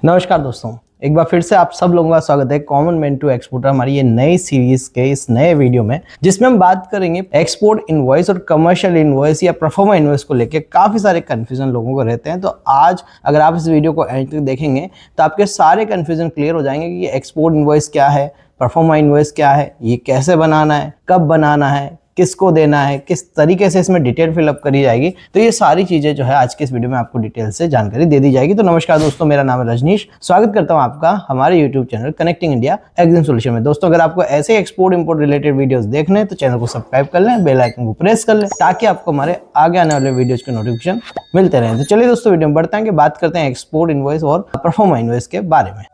नमस्कार दोस्तों, एक बार फिर से आप सब लोगों का स्वागत है कॉमन मैन टू एक्सपोर्टर हमारी ये नई सीरीज के इस नए वीडियो में, जिसमें हम बात करेंगे एक्सपोर्ट इनवॉइस और कमर्शियल इनवॉइस या परफॉर्मा इनवॉइस को लेके काफ़ी सारे कन्फ्यूजन लोगों को रहते हैं। तो आज अगर आप इस वीडियो को एंड तक देखेंगे तो आपके सारे कन्फ्यूजन क्लियर हो जाएंगे कि एक्सपोर्ट इनवॉइस क्या है, परफॉर्मा इनवॉइस क्या है, ये कैसे बनाना है, कब बनाना है, किसको देना है, किस तरीके से इसमें डिटेल फिलअप करी जाएगी। तो ये सारी चीजें जो है आज के इस वीडियो में आपको डिटेल से जानकारी दे दी जाएगी। तो नमस्कार दोस्तों, मेरा नाम है रजनीश। स्वागत करता हूं आपका हमारे YouTube channel connecting India exam solution में। दोस्तों, अगर आपको ऐसे एक्सपोर्ट इंपोर्ट रिलेटेड वीडियोस देखने हैं तो चैनल को सब्सक्राइब कर लें, बेल आइकन को प्रेस कर लें ताकि आपको हमारे आगे आने वाले वीडियोज के नोटिफिकेशन मिलते रहें। तो चलिए दोस्तों, वीडियो में बढ़ते हैं कि बात करते हैं एक्सपोर्ट इनवॉइस और परफॉर्मा इनवॉइस के बारे में।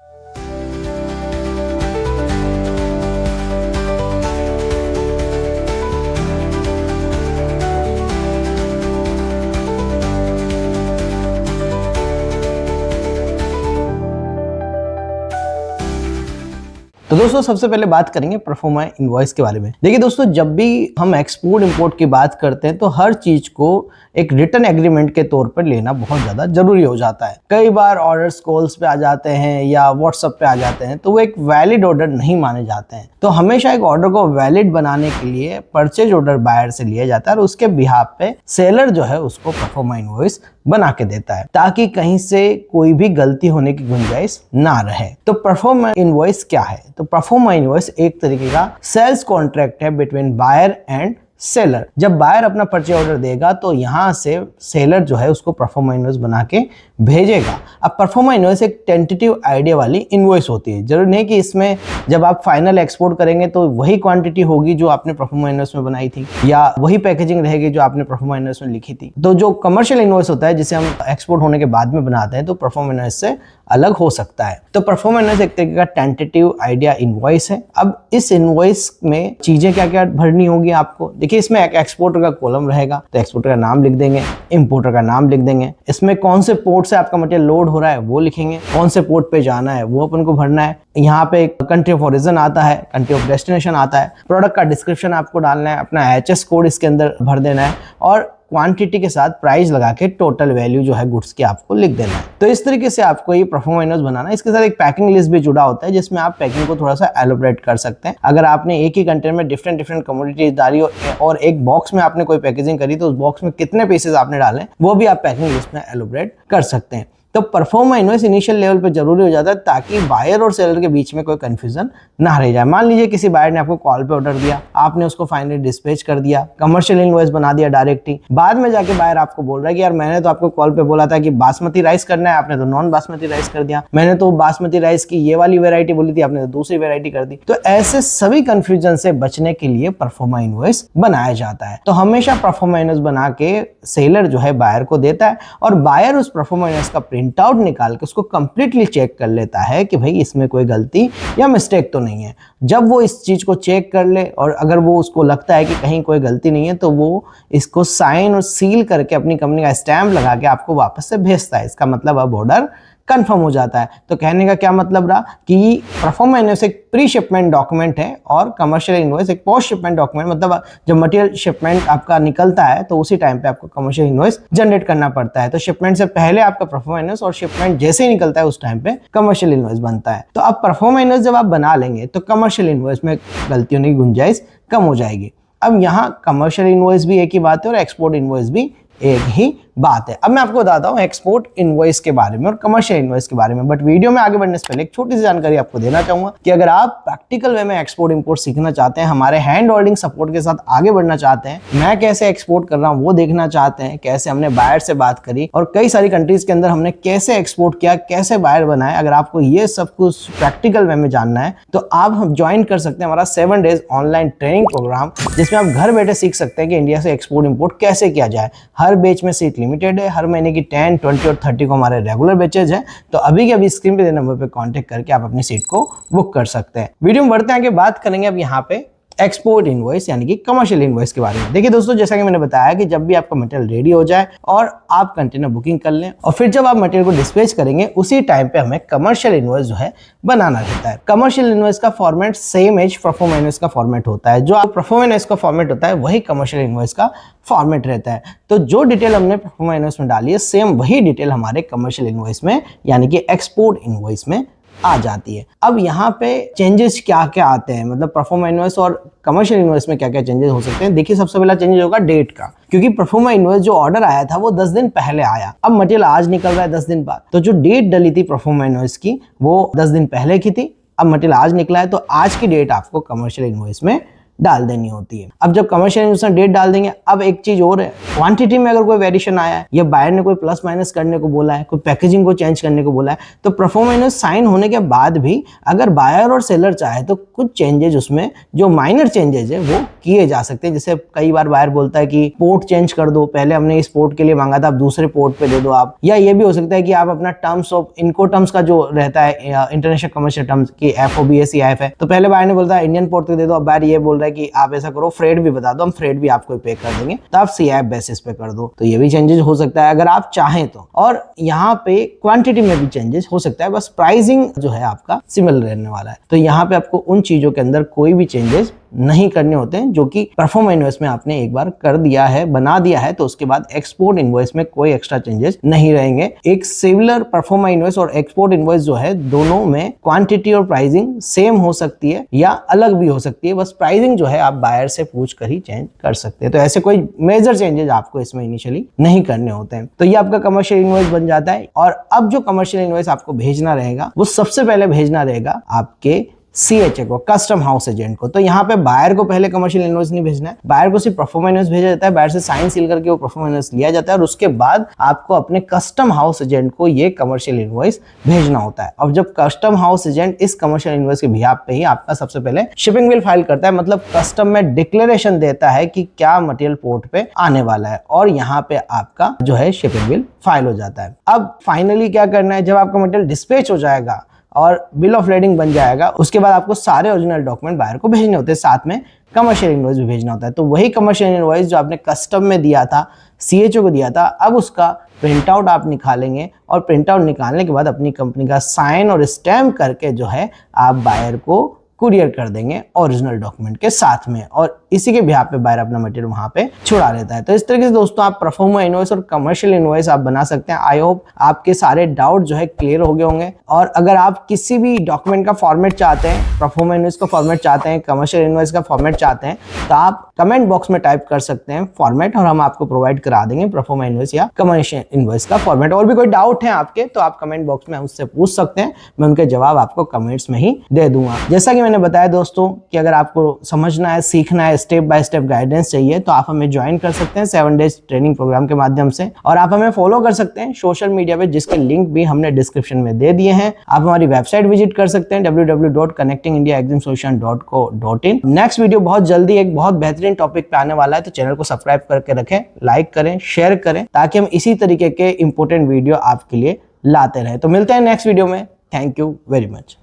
तो दोस्तों, सबसे पहले बात करेंगे परफॉर्मा इनवॉइस के बारे में। देखिए दोस्तों, जब भी हम एक्सपोर्ट इंपोर्ट की बात करते हैं तो हर चीज को एक रिटर्न एग्रीमेंट के तौर पर लेना बहुत ज्यादा जरूरी हो जाता है। कई बार ऑर्डर्स कॉल्स पे आ जाते हैं या व्हाट्सएप पे आ जाते हैं तो वो एक वैलिड ऑर्डर नहीं माने जाते हैं। तो हमेशा एक ऑर्डर को वैलिड बनाने के लिए परचेज ऑर्डर बायर से लिया जाता है और उसके बिहाफ पे सेलर जो है उसको परफॉर्मा इनवॉइस बना के देता है ताकि कहीं से कोई भी गलती होने की गुंजाइश ना रहे। तो परफॉर्मा इनवॉइस क्या है? तो परफॉर्मा इनवॉइस एक तरीके का सेल्स कॉन्ट्रैक्ट है बिटवीन बायर एंड सेलर। जब बायर अपना परचेज ऑर्डर देगा तो यहाँ से सेलर जो है उसको परफॉर्मा इनवॉइस बना के भेजेगा। अब परफॉर्मा इनवॉइस एक टेंटेटिव आइडिया वाली इनवॉइस होती है। जरूरी नहीं कि इसमें जब आप फाइनल एक्सपोर्ट करेंगे तो वही क्वांटिटी होगी जो आपने परफॉर्मा इनवॉइस में बनाई थी या वही पैकेजिंग रहेगी जो आपने परफॉर्मा इनवॉइस में लिखी थी। तो जो कमर्शियल इनवॉइस होता है जिसे हम एक्सपोर्ट होने के बाद में बनाते हैं तो परफॉर्मा इनवॉइस से अलग हो सकता है। तो परफॉर्मा इनवॉइस एक तरीके का टेंटेटिव आइडिया इनवॉइस है। अब इस इनवॉइस में चीजें क्या क्या भरनी होगी आपको? देखिए, इसमें एक एक्सपोर्टर का कॉलम रहेगा तो एक्सपोर्टर का नाम लिख देंगे, इंपोर्टर का नाम लिख देंगे, इसमें कौन से पोर्ट से आपका मटेरियल लोड हो रहा है वो लिखेंगे, कौन से पोर्ट पे जाना है वो अपन को भरना है। यहाँ पे कंट्री ऑफ ओरिजिन आता है, कंट्री ऑफ डेस्टिनेशन आता है, प्रोडक्ट का डिस्क्रिप्शन आपको डालना है, अपना एचएस कोड इसके अंदर भर देना है और क्वांटिटी के साथ प्राइस लगा के टोटल वैल्यू जो है गुड्स की आपको लिख देना है। तो इस तरीके से आपको ये परफॉर्मा इनवॉइस बनाना है। इसके साथ एक पैकिंग लिस्ट भी जुड़ा होता है जिसमें आप पैकिंग को थोड़ा सा एलोबरेट कर सकते हैं। अगर आपने एक ही कंटेनर में डिफरेंट कमोडिटीज डाली और एक बॉक्स में आपने कोई पैकेजिंग करी तो उस बॉक्स में कितने पीसेज आपने डाले वो भी आप पैकिंग लिस्ट में एलोबरेट कर सकते हैं। तो परफॉर्मा इनवॉइस इनिशियल लेवल पे जरूरी हो जाता है ताकि बायर और सेलर के बीच में कोई कंफ्यूजन ना रह जाए। मान लीजिए किसी बायर ने आपको कॉल पे ऑर्डर दिया, आपने उसको फाइनली डिस्पैच कर दिया, कमर्शियल इनवॉइस बना दिया डायरेक्ट ही। बाद में जाके बायर आपको बोल रहा है कि यार मैंने तो आपको कॉल पे बोला था कि बासमती राइस करना है, आपने तो नॉन बासमती राइस कर दिया, मैंने तो बासमती राइस की ये वाली वेरायटी बोली थी, आपने तो दूसरी वेरायटी कर दी। तो ऐसे सभी कंफ्यूजन से बचने के लिए परफॉर्मा इनवॉइस बनाया जाता है। तो हमेशा परफॉर्मा इनवॉइस बना के सेलर जो है बायर को देता है और बायर उस परफॉर्मा इनवॉइस का प्रिंट आउट निकाल के उसको कंप्लीटली चेक कर लेता है कि भाई इसमें कोई गलती या मिस्टेक तो नहीं है। जब वो इस चीज को चेक कर ले और अगर वो उसको लगता है कि कहीं कोई गलती नहीं है तो वो इसको साइन और सील करके अपनी कंपनी का स्टैम्प लगा के आपको वापस से भेजता है। इसका मतलब अब ऑर्डर कंफर्म हो जाता है। तो कहने का क्या मतलब रहा कि परफॉर्मा इनवॉइस एक प्री शिपमेंट डॉक्यूमेंट है और कमर्शियल इनवॉइस एक पोस्ट शिपमेंट डॉक्यूमेंट। मतलब जब मटेरियल शिपमेंट आपका निकलता है तो उसी टाइम पे आपको कमर्शियल इनवॉइस जनरेट करना पड़ता है। तो शिपमेंट से पहले आपका परफॉर्मा इनवॉइस और शिपमेंट जैसे ही निकलता है उस टाइम पे कमर्शियल इनवॉइस बनता है। तो अब परफॉर्मा इनवॉइस जब आप बना लेंगे तो कमर्शियल इनवॉइस में गलतियों की गुंजाइश कम हो जाएगी। अब यहाँ कमर्शियल इनवॉइस भी एक ही बात है और एक्सपोर्ट इनवॉइस भी एक ही बात है। अब मैं आपको बताता हूँ एक्सपोर्ट इनवॉइस के बारे में और कमर्शियल इनवॉइस के बारे में। बट वीडियो में आगे बढ़ने से पहले एक छोटी सी जानकारी आपको देना चाहूंगा कि अगर आप प्रैक्टिकल वे में एक्सपोर्ट इंपोर्ट सीखना चाहते हैं, हमारे हैंड होल्डिंग सपोर्ट के साथ आगे बढ़ना चाहते हैं, मैं कैसे एक्सपोर्ट कर रहा हूँ वो देखना चाहते हैं, कैसे हमने बायर से बात करी और कई सारी कंट्रीज के अंदर हमने कैसे एक्सपोर्ट किया, कैसे बायर बनाए, अगर आपको ये सब कुछ प्रैक्टिकल वे में जानना है तो आप हम ज्वाइन कर सकते हैं हमारा 7 डेज ऑनलाइन ट्रेनिंग प्रोग्राम, जिसमें आप घर बैठे सीख सकते हैं कि इंडिया से एक्सपोर्ट इंपोर्ट कैसे किया जाए। हर बैच में सीट लिमिटेड है, हर महीने की 10, 20 और 30 को हमारे रेगुलर बैचेज हैं। तो अभी के अभी स्क्रीन पे दे नंबर पे कांटेक्ट करके आप अपनी सीट को बुक कर सकते हैं। वीडियो में बढ़ते हैं आगे, बात करेंगे अब यहाँ पे एक्सपोर्ट इनवॉइस यानी कि कमर्शियल इनवॉइस के बारे में। देखिए दोस्तों, जैसा कि मैंने बताया कि जब भी आपका मटेरियल रेडी हो जाए और आप कंटेनर बुकिंग कर लें और फिर जब आप मटेरियल को डिस्पैच करेंगे उसी टाइम पे हमें कमर्शियल इनवॉइस जो है बनाना रहता है। कमर्शियल इनवॉइस का format same as perform invoice का फॉर्मेट होता है। जो आप परफॉर्म इनवॉइस का फॉर्मेट होता है वही कमर्शियल इनवॉइस का फॉर्मेट रहता है। तो जो डिटेल हमने परफॉर्म इनवॉइस में डाली है सेम वही डिटेल हमारे कमर्शियल इनवॉइस में यानी कि एक्सपोर्ट इनवॉइस में आ जाती है। अब यहाँ पे चेंजेस क्या क्या आते हैं, मतलब परफॉर्मा इनवॉइस और कमर्शियल इनवॉइस में क्या क्या चेंजेस हो सकते हैं। देखिए, सबसे पहला चेंजेस होगा डेट का, क्योंकि परफॉर्मा इनवॉइस जो ऑर्डर आया था वो 10 दिन पहले आया, अब मटेरियल आज निकल रहा है 10 दिन बाद। तो जो डेट डली थी परफॉर्मा इनवॉइस की वो 10 दिन पहले की थी, अब मटेरियल आज निकला है तो आज की डेट आपको कमर्शियल इनवॉइस में डाल देनी होती है। अब जब कमर्शियल इनवॉइस में डेट डाल देंगे, अब एक चीज और है, क्वांटिटी में अगर कोई वेरिएशन आया है या बायर ने कोई प्लस माइनस करने को बोला है, कोई पैकेजिंग को चेंज करने को बोला है, तो परफॉर्म इनवॉइस साइन होने के बाद भी अगर बायर और सेलर चाहे तो कुछ चेंजेस उसमें जो माइनर चेंजेस है वो किए जा सकते हैं। जैसे कई बार बायर बोलता है कि पोर्ट चेंज कर दो, पहले हमने इस पोर्ट के लिए मांगा था, अब दूसरे पोर्ट पे दे दो आप। या ये भी हो सकता है कि आप अपना टर्म्स ऑफ इनको टर्म्स का जो रहता है इंटरनेशनल कमर्शियल टर्म्स की FOB CIF है, तो पहले बायर ने बोलता है इंडियन पोर्ट पे दे दो, अब बायर ये बोल रहा है कि आप ऐसा करो फ्रेट भी बता दो, हम फ्रेट भी आपको पे कर देंगे, तो आप CIF बेसिस पे कर दो। तो ये भी चेंजेस हो सकता है अगर आप चाहें तो। और यहाँ पे क्वांटिटी में भी चेंजेस हो सकता है, बस प्राइसिंग जो है आपका सिमिलर रहने वाला है। तो यहाँ पे आपको उन चीजों के अंदर कोई भी चेंजेस नहीं करने होते हैं जो कि परफॉर्म इनवॉइस में आपने एक बार कर दिया है, बना दिया है, तो उसके बाद एक्सपोर्ट इनवॉइस में कोई एक्स्ट्रा चेंजेस नहीं रहेंगे। एक सिमिलर परफॉर्म इनवॉइस और एक्सपोर्ट इनवॉइस जो है दोनों में क्वांटिटी और प्राइसिंग सेम हो सकती है या अलग भी हो सकती है, बस प्राइसिंग जो है आप बायर से पूछ कर ही चेंज कर सकते हैं। तो ऐसे कोई मेजर चेंजेस आपको इसमें इनिशियली नहीं करने होते हैं। तो ये आपका कमर्शियल इनवॉइस बन जाता है। और अब जो कमर्शियल इनवॉइस आपको भेजना रहेगा वो सबसे पहले भेजना रहेगा आपके CHA को, कस्टम हाउस एजेंट को। तो यहाँ पे बायर को पहले कमर्शियल इनवॉइस नहीं भेजना है, बायर को सिर्फ परफॉर्म इनवॉइस भेजा जाता है, बायर से साइन सील करके वो परफॉर्म इनवॉइस लिया जाता है और उसके बाद आपको अपने कस्टम हाउस एजेंट को ये कमर्शियल इनवॉइस भेजना होता है। अब जब कस्टम हाउस एजेंट इस कमर्शियल इनवॉइस के बिहाफ पे ही आपका सबसे पहले शिपिंग बिल फाइल करता है, मतलब कस्टम में डिक्लेरेशन देता है कि क्या मटेरियल पोर्ट पे आने वाला है, और यहाँ पे आपका जो है शिपिंग बिल फाइल हो जाता है। अब फाइनली क्या करना है, जब आपका मटेरियल डिस्पैच हो जाएगा और बिल ऑफ लेडिंग बन जाएगा, उसके बाद आपको सारे ओरिजिनल डॉक्यूमेंट बायर को भेजने होते हैं, साथ में कमर्शियल इनवॉइस भी भेजना होता है। तो वही कमर्शियल इनवॉइस जो आपने कस्टम में दिया था, CHO को दिया था, अब उसका प्रिंट आउट आप निकालेंगे और प्रिंट आउट निकालने के बाद अपनी कंपनी का साइन और स्टैम्प करके जो है आप बायर को कुरियर कर देंगे ओरिजिनल डॉक्यूमेंट के साथ में, और इसी के बिहाफ पे बायर अपना मटेरियल वहां पे छुड़ा लेता है। तो इस तरीके से दोस्तों आप परफॉर्मा इनवॉइस और कमर्शियल इनवॉइस आप बना सकते हैं। आई होप आपके सारे डाउट जो है क्लियर हो गए होंगे। और अगर आप किसी भी डॉक्यूमेंट का फॉर्मेट चाहते हैं, परफॉर्मा इनवॉइस का फॉर्मेट चाहते हैं, कमर्शियल इनवॉइस का फॉर्मेट चाहते हैं, तो आप कमेंट बॉक्स में टाइप कर सकते हैं फॉर्मेट और हम आपको प्रोवाइड करा देंगे परफॉर्मा इनवॉइस या कमर्शियल इनवॉइस का फॉर्मेट। और भी कोई डाउट है आपके तो आप कमेंट बॉक्स में उससे पूछ सकते हैं, मैं उनके जवाब आपको कमेंट्स में ही दे दूंगा। जैसा कि मैंने बताया दोस्तों कि अगर आपको समझना है, सीखना है, स्टेप बाय स्टेप गाइडेंस चाहिए तो आप हमें ज्वाइन कर सकते हैं 7 डेज ट्रेनिंग प्रोग्राम के माध्यम से, और आप हमें फॉलो कर सकते हैं सोशल मीडिया पे, जिसके लिंक भी हमने डिस्क्रिप्शन में दे दिए हैं। आप हमारी वेबसाइट विजिट कर सकते हैं www.connectingindiaexamsolution.co.in। नेक्स्ट वीडियो बहुत जल्दी एक बहुत बेहतरीन टॉपिक पे आने वाला है, तो चैनल को सब्सक्राइब करके रखें, लाइक करें, शेयर करें, ताकि हम इसी तरीके के इंपॉर्टेंट वीडियो आपके लिए लाते रहें। तो मिलते हैं नेक्स्ट वीडियो में। Thank you very much.